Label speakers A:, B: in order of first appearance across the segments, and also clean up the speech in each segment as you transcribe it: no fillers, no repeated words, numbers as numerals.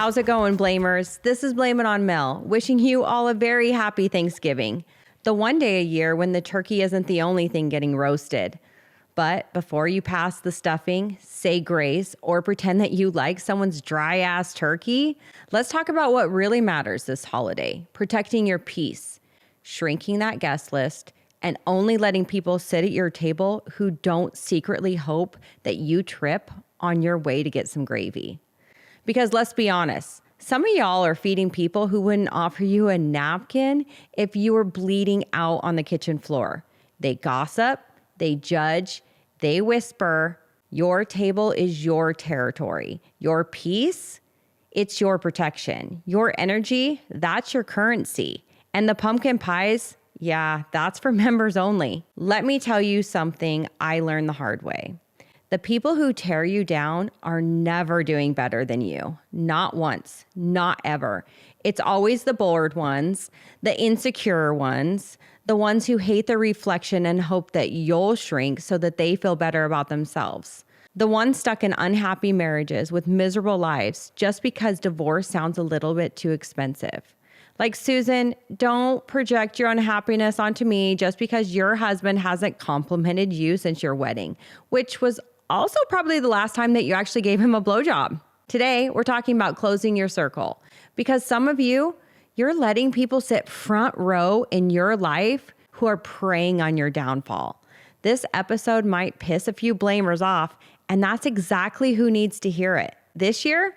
A: How's it going, Blamers? This is Blame It on Mel, wishing you all a very happy Thanksgiving. The one day a year when the turkey isn't the only thing getting roasted. But before you pass the stuffing, say grace, or pretend that you like someone's dry-ass turkey, let's talk about what really matters this holiday: protecting your peace, shrinking that guest list, and only letting people sit at your table who don't secretly hope that you trip on your way to get some gravy. Because let's be honest, some of y'all are feeding people who wouldn't offer you a napkin if you were bleeding out on the kitchen floor. They gossip, they judge, they whisper. Your table is your territory. Your peace, it's your protection. Your energy, that's your currency. And the pumpkin pies, yeah, that's for members only. Let me tell you something I learned the hard way. The people who tear you down are never doing better than you. Not once, not ever. It's always the bored ones, the insecure ones, the ones who hate the reflection and hope that you'll shrink so that they feel better about themselves. The ones stuck in unhappy marriages with miserable lives just because divorce sounds a little bit too expensive. Like, Susan, don't project your unhappiness onto me just because your husband hasn't complimented you since your wedding, which was also probably the last time that you actually gave him a blowjob. Today, we're talking about closing your circle because some of you, you're letting people sit front row in your life who are preying on your downfall. This episode might piss a few blamers off, and that's exactly who needs to hear it. This year,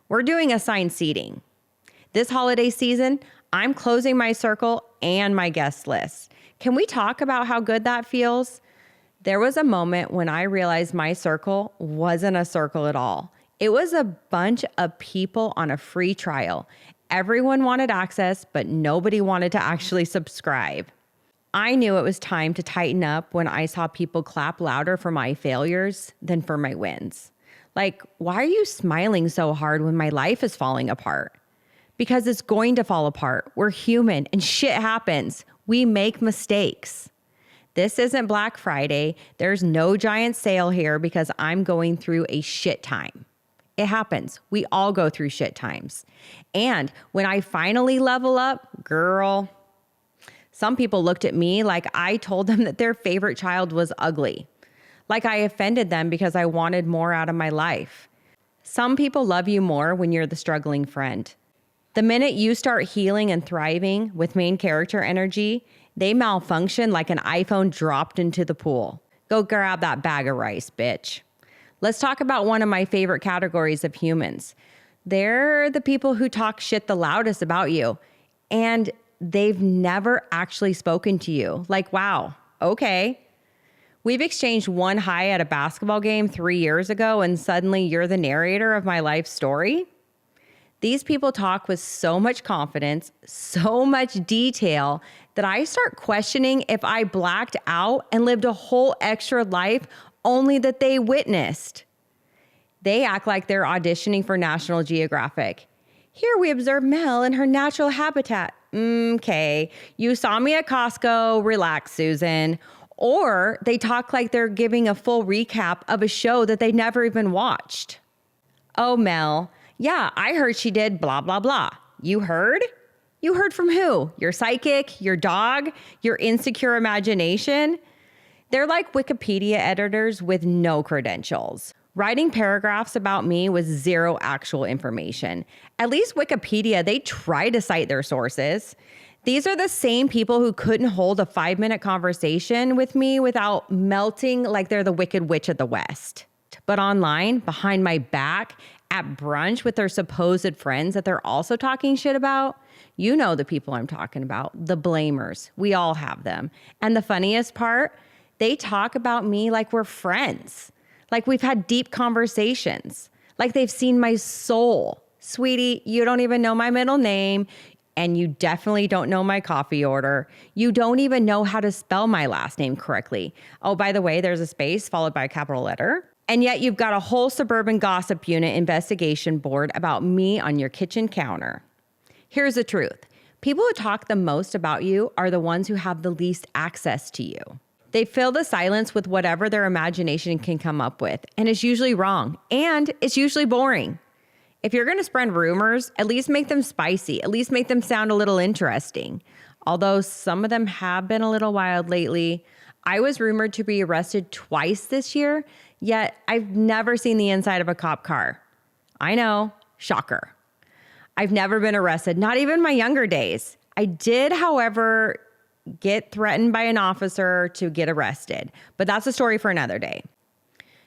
A: we're doing assigned seating. This holiday season, I'm closing my circle and my guest list. Can we talk about how good that feels? There was a moment when I realized my circle wasn't a circle at all. It was a bunch of people on a free trial. Everyone wanted access, but nobody wanted to actually subscribe. I knew it was time to tighten up when I saw people clap louder for my failures than for my wins. Like, why are you smiling so hard when my life is falling apart? Because it's going to fall apart. We're human and shit happens. We make mistakes. This isn't Black Friday. There's no giant sale here because I'm going through a shit time. It happens. We all go through shit times. And when I finally level up, girl, some people looked at me like I told them that their favorite child was ugly. Like I offended them because I wanted more out of my life. Some people love you more when you're the struggling friend. The minute you start healing and thriving with main character energy, they malfunction like an iPhone dropped into the pool. Go grab that bag of rice, bitch. Let's talk about one of my favorite categories of humans. They're the people who talk shit the loudest about you, and they've never actually spoken to you. Like, wow, okay. We've exchanged one hi at a basketball game 3 years ago, and suddenly you're the narrator of my life story. These people talk with so much confidence, so much detail, that I start questioning if I blacked out and lived a whole extra life only that they witnessed. They act like they're auditioning for National Geographic. Here we observe Mel in her natural habitat. Okay, you saw me at Costco, relax, Susan. Or they talk like they're giving a full recap of a show that they never even watched. Oh, Mel, yeah, I heard she did blah, blah, blah. You heard? You heard from who? Your psychic, your dog, your insecure imagination? They're like Wikipedia editors with no credentials, writing paragraphs about me with zero actual information. At least Wikipedia, they try to cite their sources. These are the same people who couldn't hold a 5-minute conversation with me without melting like they're the Wicked Witch of the West. But online, behind my back, at brunch with their supposed friends that they're also talking shit about, you know the people I'm talking about, the blamers. We all have them. And the funniest part, they talk about me like we're friends, like we've had deep conversations, like they've seen my soul. Sweetie, you don't even know my middle name, and you definitely don't know my coffee order. You don't even know how to spell my last name correctly. Oh, by the way, there's a space followed by a capital letter. And yet you've got a whole suburban gossip unit investigation board about me on your kitchen counter. Here's the truth. People who talk the most about you are the ones who have the least access to you. They fill the silence with whatever their imagination can come up with, and it's usually wrong, and it's usually boring. If you're going to spread rumors, at least make them spicy. At least make them sound a little interesting. Although some of them have been a little wild lately. I was rumored to be arrested twice this year, yet I've never seen the inside of a cop car. I know, shocker. I've never been arrested, not even my younger days. I did, however, get threatened by an officer to get arrested, but that's a story for another day.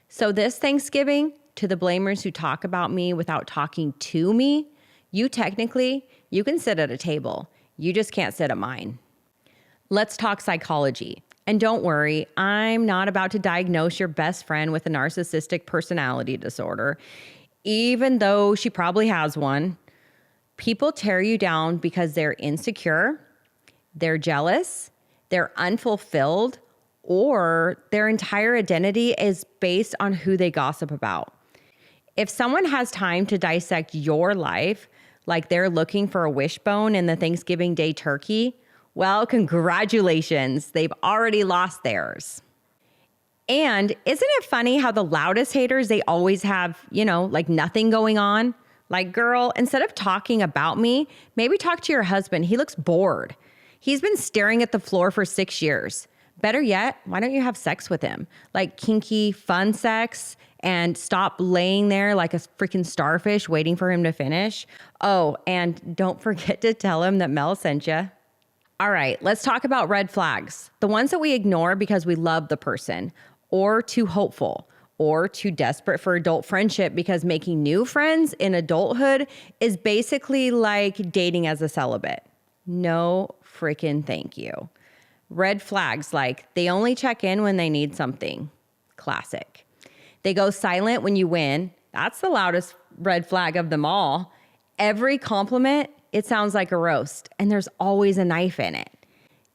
A: So this Thanksgiving, to the blamers who talk about me without talking to me, you can sit at a table. You just can't sit at mine. Let's talk psychology. And don't worry, I'm not about to diagnose your best friend with a narcissistic personality disorder, even though she probably has one. People tear you down because they're insecure, they're jealous, they're unfulfilled, or their entire identity is based on who they gossip about. If someone has time to dissect your life like they're looking for a wishbone in the Thanksgiving Day turkey, well, congratulations, they've already lost theirs. And isn't it funny how the loudest haters, they always have, like nothing going on? Like, girl, instead of talking about me, maybe talk to your husband. He looks bored. He's been staring at the floor for 6 years. Better yet, why don't you have sex with him? Like kinky, fun sex, and stop laying there like a freaking starfish waiting for him to finish. Oh, and don't forget to tell him that Mel sent you. All right, let's talk about red flags. The ones that we ignore because we love the person, or too hopeful, or too desperate for adult friendship because making new friends in adulthood is basically like dating as a celibate. No freaking thank you. Red flags like they only check in when they need something. Classic. They go silent when you win. That's the loudest red flag of them all. Every compliment, it sounds like a roast, and there's always a knife in it.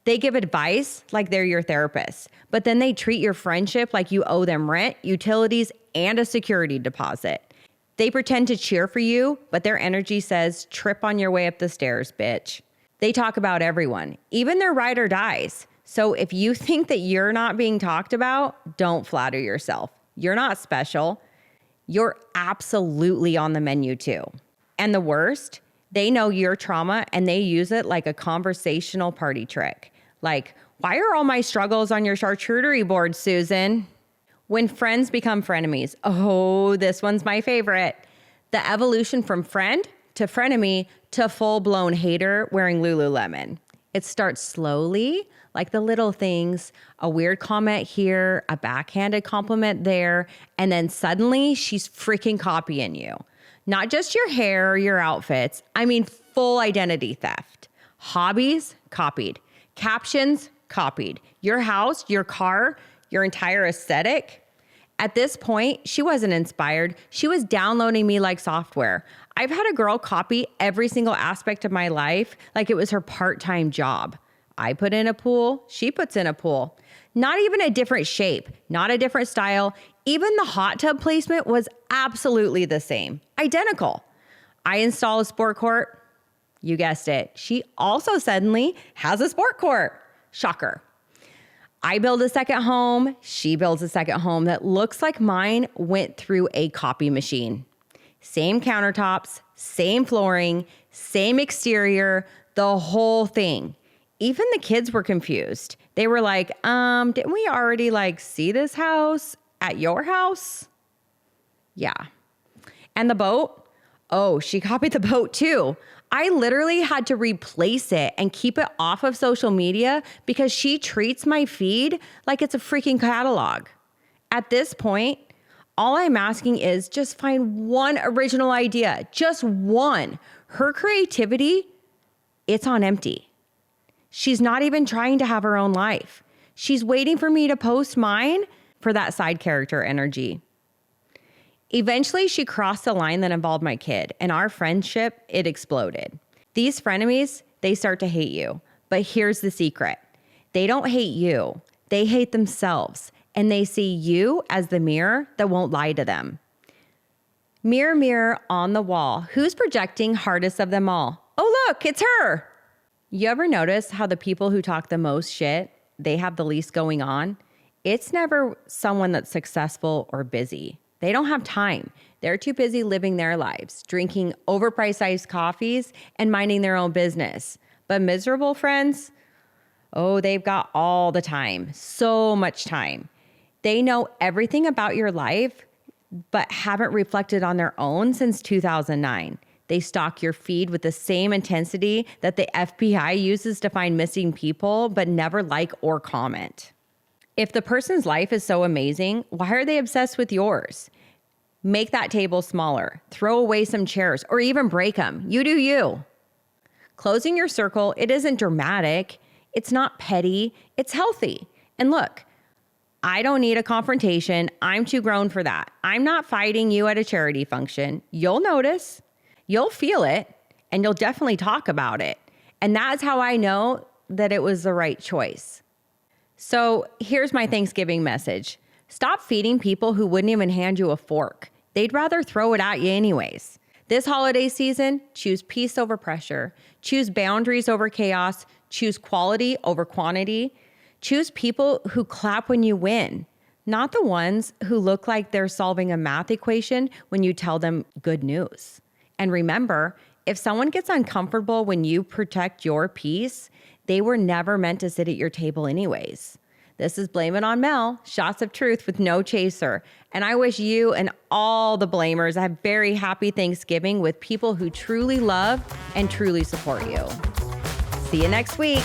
A: They give advice like they're your therapist, but then they treat your friendship like you owe them rent, utilities, and a security deposit. They pretend to cheer for you, but their energy says, trip on your way up the stairs, bitch. They talk about everyone, even their ride or dies. So if you think that you're not being talked about, don't flatter yourself. You're not special. You're absolutely on the menu too. And the worst, they know your trauma and they use it like a conversational party trick. Like, why are all my struggles on your charcuterie board, Susan? When friends become frenemies. Oh, this one's my favorite. The evolution from friend to frenemy to full-blown hater wearing Lululemon. It starts slowly, like the little things, a weird comment here, a backhanded compliment there, and then suddenly she's freaking copying you. Not just your hair or your outfits, I mean full identity theft. Hobbies, copied. Captions, copied. Your house, your car, your entire aesthetic. At this point, she wasn't inspired. She was downloading me like software. I've had a girl copy every single aspect of my life like it was her part-time job. I put in a pool, she puts in a pool. Not even a different shape, not a different style. Even the hot tub placement was absolutely the same, identical. I install a sport court. You guessed it. She also suddenly has a sport court. Shocker. I build a second home. She builds a second home that looks like mine went through a copy machine. Same countertops, same flooring, same exterior, the whole thing. Even the kids were confused. They were like, didn't we already see this house at your house? Yeah. And the boat? Oh, she copied the boat too. I literally had to replace it and keep it off of social media because she treats my feed like it's a freaking catalog. At this point, all I'm asking is just find one original idea, just one. Her creativity, it's on empty. She's not even trying to have her own life. She's waiting for me to post mine for that side character energy. Eventually, she crossed the line that involved my kid, and our friendship, it exploded. These frenemies, they start to hate you. But here's the secret. They don't hate you. They hate themselves, and they see you as the mirror that won't lie to them. Mirror, mirror on the wall, who's projecting hardest of them all? Oh, look, it's her. You ever notice how the people who talk the most shit, they have the least going on? It's never someone that's successful or busy. They don't have time. They're too busy living their lives, drinking overpriced iced coffees and minding their own business. But miserable friends, oh, they've got all the time, so much time. They know everything about your life, but haven't reflected on their own since 2009. They stalk your feed with the same intensity that the FBI uses to find missing people, but never like or comment. If the person's life is so amazing, why are they obsessed with yours? Make that table smaller, throw away some chairs, or even break them. You do you. Closing your circle, it isn't dramatic. It's not petty. It's healthy. And look, I don't need a confrontation. I'm too grown for that. I'm not fighting you at a charity function. You'll notice, you'll feel it, and you'll definitely talk about it. And that's how I know that it was the right choice. So here's my Thanksgiving message. Stop feeding people who wouldn't even hand you a fork. They'd rather throw it at you anyways. This holiday season, choose peace over pressure. Choose boundaries over chaos. Choose quality over quantity. Choose people who clap when you win, not the ones who look like they're solving a math equation when you tell them good news. And remember, if someone gets uncomfortable when you protect your peace, they were never meant to sit at your table anyways. This is Blame It on Mel, shots of truth with no chaser. And I wish you and all the blamers a very happy Thanksgiving with people who truly love and truly support you. See you next week.